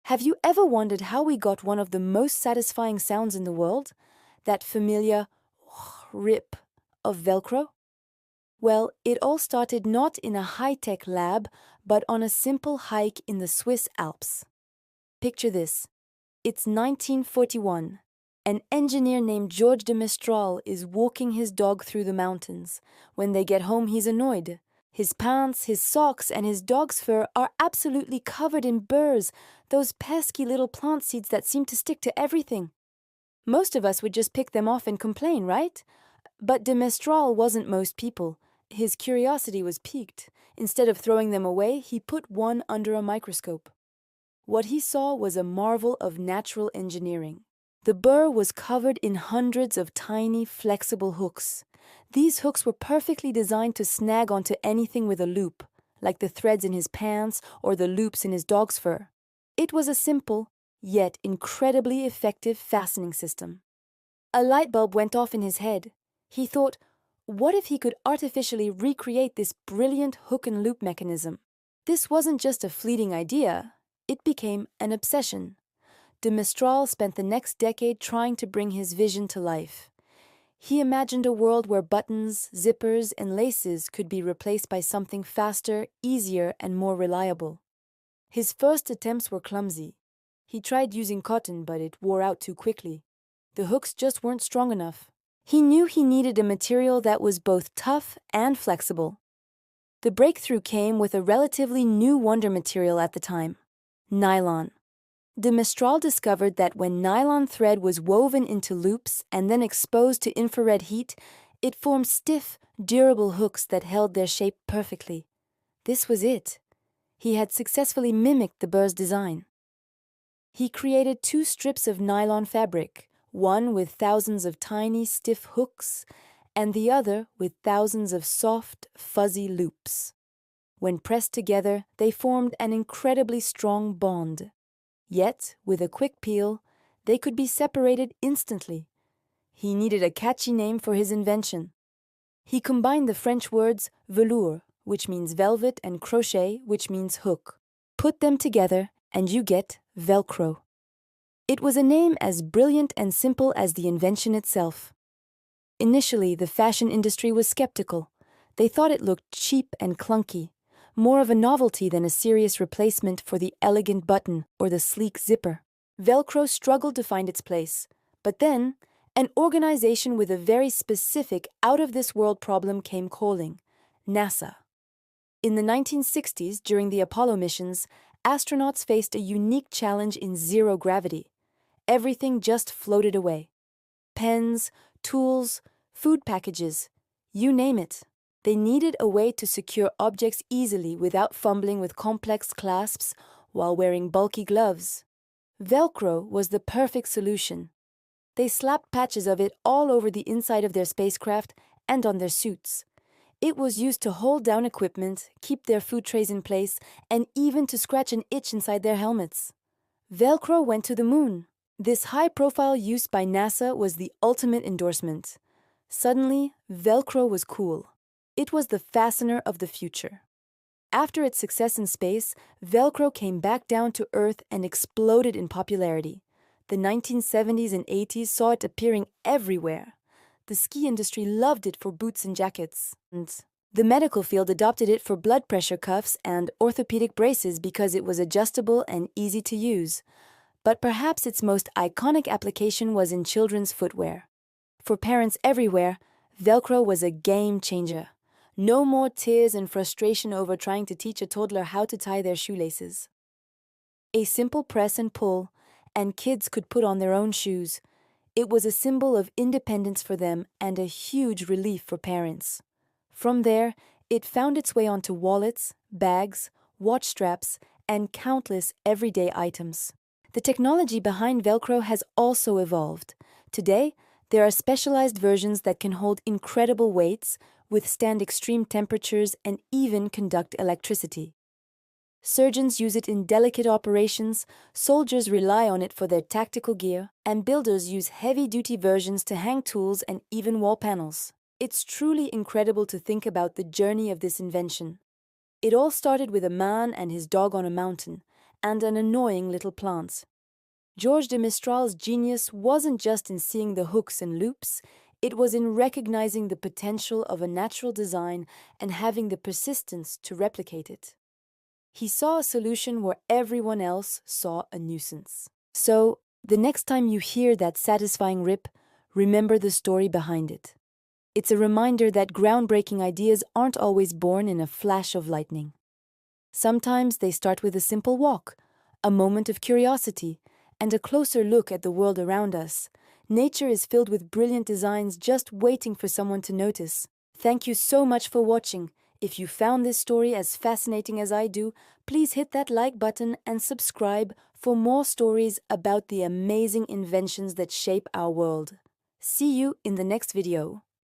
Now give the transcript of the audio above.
Have you ever wondered how we got one of the most satisfying sounds in the world? That familiar rip of Velcro? Well, it all started not in a high-tech lab, but on a simple hike in the Swiss Alps. Picture this. It's 1941. An engineer named George de Mestral is walking his dog through the mountains. When they get home, he's annoyed. His pants, his socks, and his dog's fur are absolutely covered in burrs, those pesky little plant seeds that seem to stick to everything. Most of us would just pick them off and complain, right? But de Mestral wasn't most people. His curiosity was piqued. Instead of throwing them away, he put one under a microscope. What he saw was a marvel of natural engineering. The burr was covered in hundreds of tiny, flexible hooks. These hooks were perfectly designed to snag onto anything with a loop, like the threads in his pants or the loops in his dog's fur. It was a simple, yet incredibly effective fastening system. A light bulb went off in his head. He thought, what if he could artificially recreate this brilliant hook and loop mechanism? This wasn't just a fleeting idea. It became an obsession. De Mestral spent the next decade trying to bring his vision to life. He imagined a world where buttons, zippers, and laces could be replaced by something faster, easier, and more reliable. His first attempts were clumsy. He tried using cotton, but it wore out too quickly. The hooks just weren't strong enough. He knew he needed a material that was both tough and flexible. The breakthrough came with a relatively new wonder material at the time: nylon. De Mestral discovered that when nylon thread was woven into loops and then exposed to infrared heat, it formed stiff, durable hooks that held their shape perfectly. This was it. He had successfully mimicked the burr's design. He created 2 strips of nylon fabric, one with thousands of tiny, stiff hooks, and the other with thousands of soft, fuzzy loops. When pressed together, they formed an incredibly strong bond. Yet, with a quick peel, they could be separated instantly. He needed a catchy name for his invention. He combined the French words velours, which means velvet, and crochet, which means hook. Put them together, and you get Velcro. It was a name as brilliant and simple as the invention itself. Initially, the fashion industry was skeptical. They thought it looked cheap and clunky, more of a novelty than a serious replacement for the elegant button or the sleek zipper. Velcro struggled to find its place, but then an organization with a very specific, out-of-this-world problem came calling: NASA. In the 1960s, during the Apollo missions, astronauts faced a unique challenge in zero gravity. Everything just floated away. Pens, tools, food packages, you name it. They needed a way to secure objects easily without fumbling with complex clasps while wearing bulky gloves. Velcro was the perfect solution. They slapped patches of it all over the inside of their spacecraft and on their suits. It was used to hold down equipment, keep their food trays in place, and even to scratch an itch inside their helmets. Velcro went to the moon. This high-profile use by NASA was the ultimate endorsement. Suddenly, Velcro was cool. It was the fastener of the future. After its success in space, Velcro came back down to Earth and exploded in popularity. The 1970s and 80s saw it appearing everywhere. The ski industry loved it for boots and jackets, and the medical field adopted it for blood pressure cuffs and orthopedic braces because it was adjustable and easy to use. But perhaps its most iconic application was in children's footwear. For parents everywhere, Velcro was a game changer. No more tears and frustration over trying to teach a toddler how to tie their shoelaces. A simple press and pull, and kids could put on their own shoes. It was a symbol of independence for them and a huge relief for parents. From there, it found its way onto wallets, bags, watch straps, and countless everyday items. The technology behind Velcro has also evolved. Today, there are specialized versions that can hold incredible weights, withstand extreme temperatures, and even conduct electricity. Surgeons use it in delicate operations, soldiers rely on it for their tactical gear, and builders use heavy-duty versions to hang tools and even wall panels. It's truly incredible to think about the journey of this invention. It all started with a man and his dog on a mountain, and an annoying little plant. Georges de Mestral's genius wasn't just in seeing the hooks and loops, it was in recognizing the potential of a natural design and having the persistence to replicate it. He saw a solution where everyone else saw a nuisance. So, the next time you hear that satisfying rip, remember the story behind it. It's a reminder that groundbreaking ideas aren't always born in a flash of lightning. Sometimes they start with a simple walk, a moment of curiosity, and a closer look at the world around us. Nature is filled with brilliant designs just waiting for someone to notice. Thank you so much for watching. If you found this story as fascinating as I do, please hit that like button and subscribe for more stories about the amazing inventions that shape our world. See you in the next video.